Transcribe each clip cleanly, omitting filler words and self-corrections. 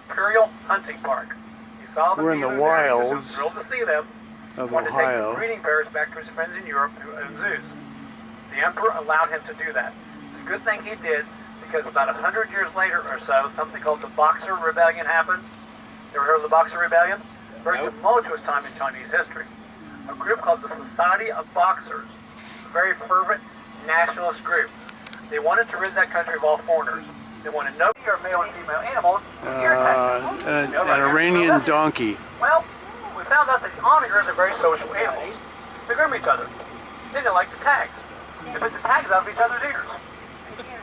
Imperial Hunting Park. He saw them. We're in the wilds thrilled to see them. of Wanted to take Ohio. the breeding pairs back to his friends in Europe who own zoos. The emperor allowed him to do that. It's a good thing he did, because about 100 years later or so, something called the Boxer Rebellion happened. You ever heard of the Boxer Rebellion? Very tumultuous time in Chinese history. A group called the Society of Boxers, a very fervent nationalist group. They wanted to rid that country of all foreigners. They wanted no male and female animals. An Iranian donkey. Well, we found out that onagers are very social animals. They groom each other. They didn't like the tags. They put the tags out of each other's ears.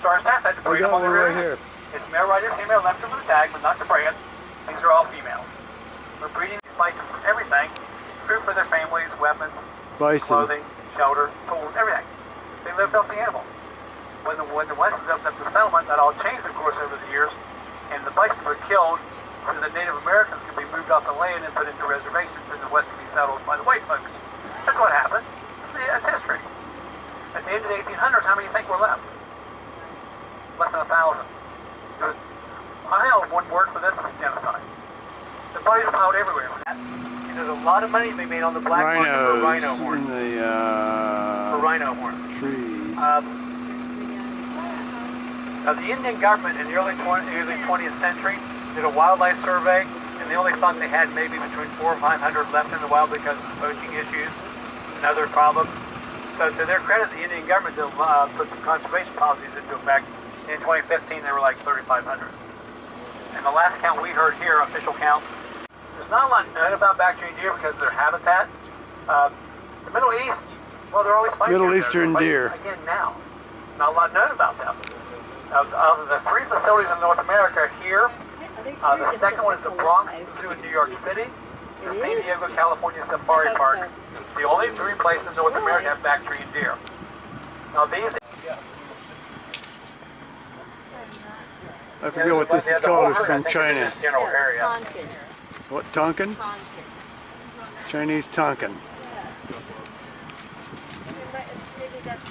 So our staff had to breed them on the rear end. It's male right ear, female left ear for the tag, but not the brand. These are all females. We're breeding these bison for everything. Food for their families, weapons, clothing, shelter, tools, everything. They lived off the animal. When the Westerners opened up the settlement, that all changed, of course, over the years, and the bison were killed so the Native Americans could be moved off the land and put into reservations, and the West could be settled by the white folks. That's what happened. That's history. At the end of the 1800s, how many do you think were left? Less than 1,000. I held one word for this, is genocide. The bodies are piled everywhere. And there's a lot of money to be made on the black market for rhino horn. For rhino horn. Trees. The Indian government in the early 20th century did a wildlife survey, and they only thought they had maybe between 400 or 500 left in the wild because of poaching issues and other problems. So to their credit, the Indian government did, put some conservation policies into effect. In 2015, they were like 3,500. And the last count we heard here, official count, there's not a lot known about back-treed deer because of their habitat. The Middle East, well, they're always fighting. Middle Eastern deer. Again now. Not a lot known about them. Of the 3 facilities in North America here, the second one is the Bronx Zoo in New York City, the San Diego, California Safari Park. The only 3 places in North America have back-treed deer. Now these... I forget what this is called. It's from China. Tonkin. What, Tonkin? Tonkin. Chinese Tonkin. Maybe that's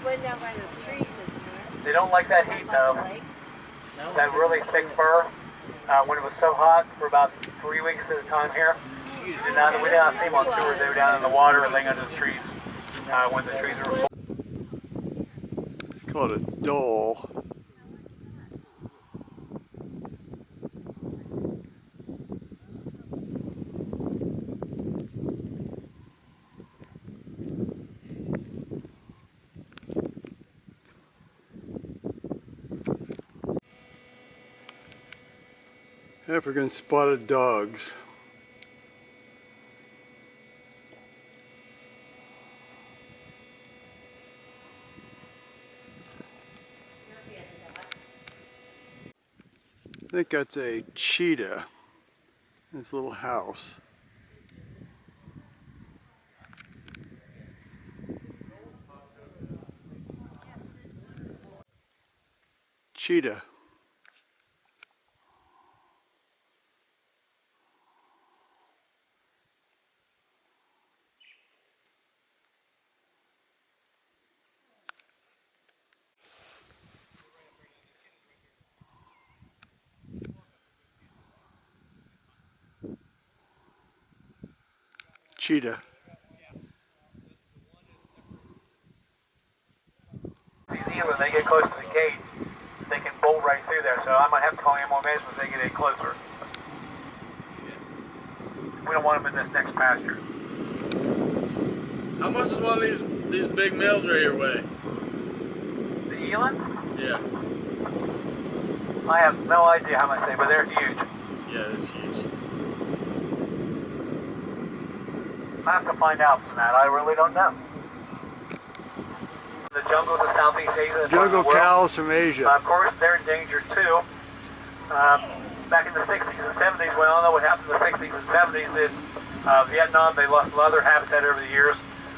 one down by those trees, isn't there? They don't like that heat though. That really thick fur. When it was so hot for about 3 weeks at a time here, we did not see them on tours. They were down in the water and laying under the trees when the trees were full. It's called a dole. African spotted dogs. I think that's a cheetah in this little house. Cheetah. Cheetah. It's easy when they get close to the gate, they can bolt right through there. So I might have to call animal management if they get any closer. We don't want them in this next pasture. How much does one of these big males right here weigh? The eland? Yeah. I have no idea how much they, but they're huge. Yeah, it's huge. I have to find out from that. I really don't know. The jungles of Southeast Asia. Jungle cows from Asia. Of course, they're endangered too. Back in the 60s and 70s, we all know what happened in the 60s and 70s. In Vietnam, they lost a lot of their habitat over the years.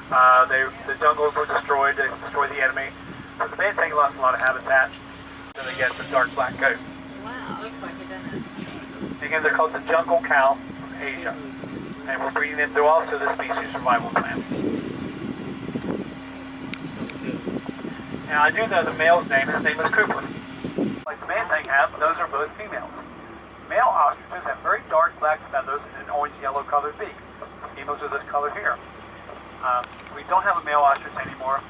The jungles were destroyed. They destroyed the enemy. So the Banteng lost a lot of habitat. So they get the dark black coat. Wow, looks like it, doesn't it? Again, they're called the jungle cow from Asia. And we're breeding them through also the species survival plan. Now I do know the male's name. His name is Cooper. Like the Banteng have, those are both females. The male ostriches have very dark black feathers and an orange-yellow colored beak. Females are this color here. We don't have a male ostrich anymore.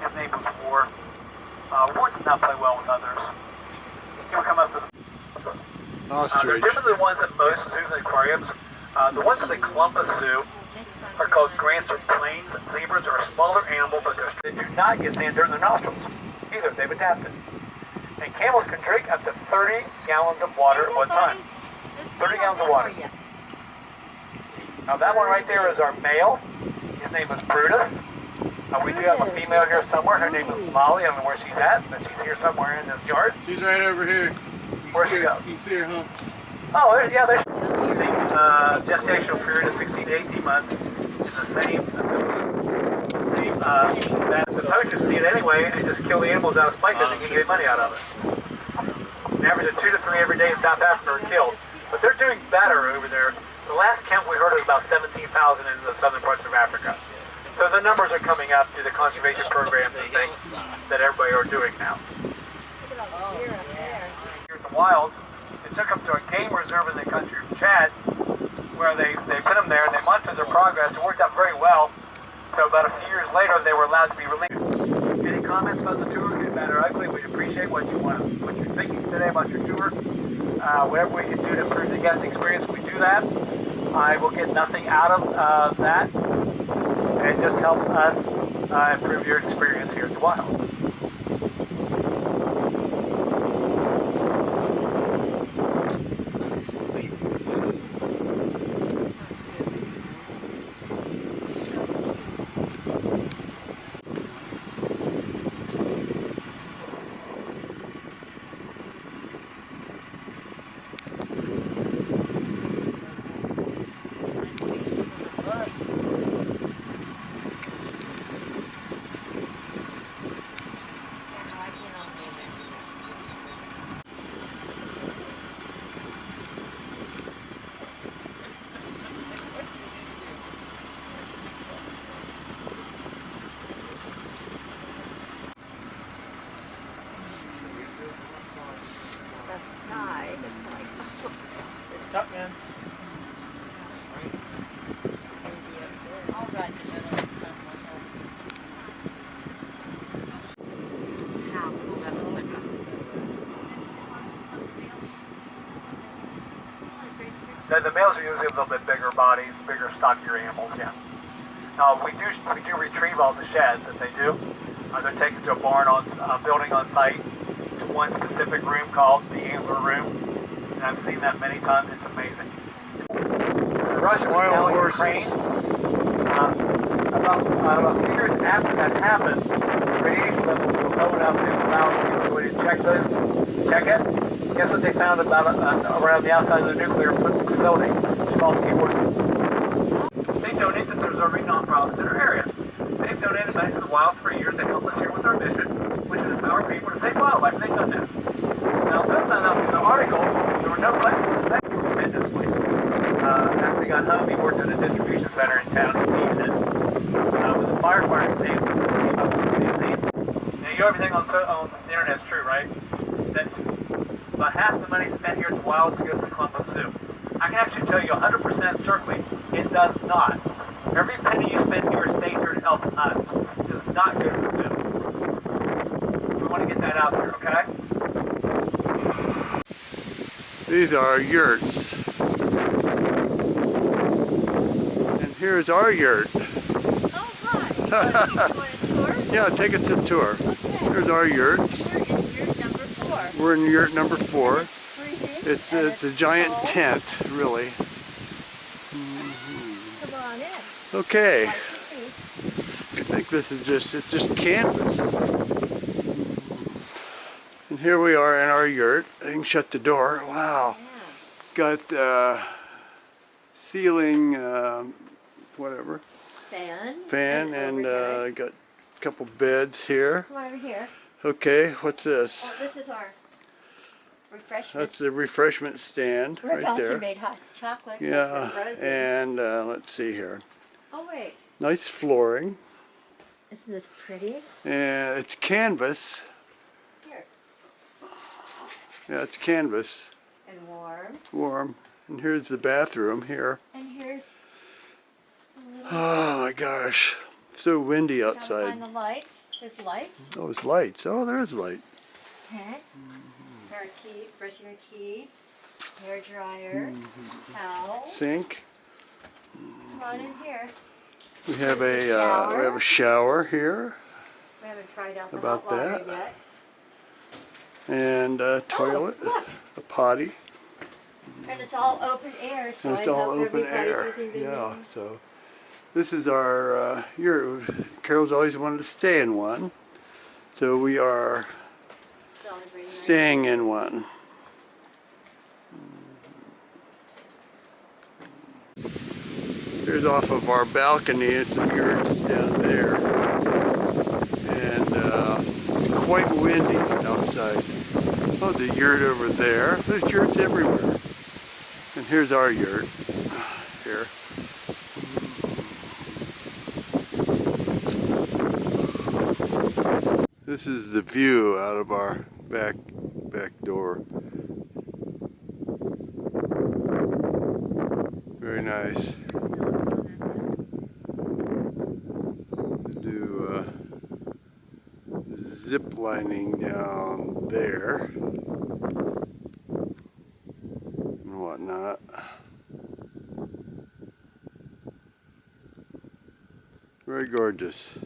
His name was War. War did not play well with others. He would come up to the... Ostrich. They're different than the ones at most zoos and aquariums. The ones at the Columbus Zoo are called Grants or Plains. Zebras are a smaller animal, but they do not get sand dirt in their nostrils. Either, they've adapted. And camels can drink up to 30 gallons of water at one time. 30 gallons of water. Now that one right there is our male. His name is Brutus. We do have a female here somewhere. Her name is Molly. I don't know where she's at, but she's here somewhere in this yard. She's right over here. Where'd she go? You can see her humps. Oh, yeah, there's the gestational period of 16 to 18 months is the same that the poachers see it anyway and just kill the animals out of spite because they can get money out of it. An average of 2 to 3 every day in South Africa are killed. But they're doing better over there. The last count we heard was about 17,000 in the southern parts of Africa. So the numbers are coming up through the conservation programs and things that everybody are doing now. Here at the wilds, they took them to a game reserve in the country of Chad, where they put them there and they monitored their progress. It worked out very well. So about a few years later, they were allowed to be released. Any comments about the tour, good, bad, or ugly? We appreciate what you're thinking today about your tour. Whatever we can do to improve the guest experience, we do that. I will get nothing out of that. It just helps us improve your experience here at the wild. Up, man. The males are usually a little bit bigger bodies, bigger, stockier animals, yeah. We do retrieve all the sheds that they do. They're taken to a barn building on site to one specific room called the antler room. And I've seen that many times. It's amazing. The Russian Wild horses. horses. About a few years after that happened, the radiation levels were low enough to allow people to check it. Guess what they found about around the outside of the nuclear facility? It's called seahorses. They donate that there's already nonprofits in our area. They've donated money to the wild for years to help us here with our mission, which is empower people to save wildlife. They've done that. Now, that's not enough. In the article, there were no lessons. They grew tremendously. After he got home, he worked at a distribution center in town. He needed it. With a firefighter exam from the city of Zanesville. Now, you know everything on the internet is true, right? That about half the money spent here at the wilds goes to Columbus Zoo. I can actually tell you 100% certainly it does not. Every penny you spend here stays here to help us. It does not go to the zoo. We want to get that out there, okay? These are yurts. And here's our yurt. Oh, hi. You want a tour? Yeah, take it to the tour. Okay. Here's our yurt. We're in yurt number 4. We're in yurt number 4. It's freezing. It's a giant cold. tent, really. Come on in. Okay. Like the feet. I think this is just canvas. And here we are in our yurt. I can shut the door. Wow. Yeah. Got ceiling, whatever. Fan And overhead. got a couple beds here. Come on over here. Okay, what's this? Oh, this is our refreshment. That's the refreshment stand We're right about to there. make hot chocolate. Yeah, for frozen. and let's see here. Oh wait, Nice flooring. isn't this pretty? And it's canvas. Here. Yeah, it's canvas. And warm. warm. Warm. And here's the bathroom here. And here's a little... Oh my gosh. It's so windy outside. Find the lights. There's lights. Oh, there's lights. Oh, there is light. Okay. Our teeth, brushing our teeth. Hair dryer. Towel. Sink. Come on in here. We have a shower here. We haven't tried out the About hot water that. yet. And a toilet, look. a potty. And it's all open air, so And it's I all hope open everybody's air. using good Yeah, names. so this is our yurt. Carol's always wanted to stay in one. So we are Celebrating our staying in one. Here's off of our balcony, and some yurts down there. And it's quite windy outside. Oh, the yurt over there. There's yurts everywhere. And here's our yurt. Here. This is the view out of our back door. Very nice. Do zip lining down there and whatnot. Very gorgeous.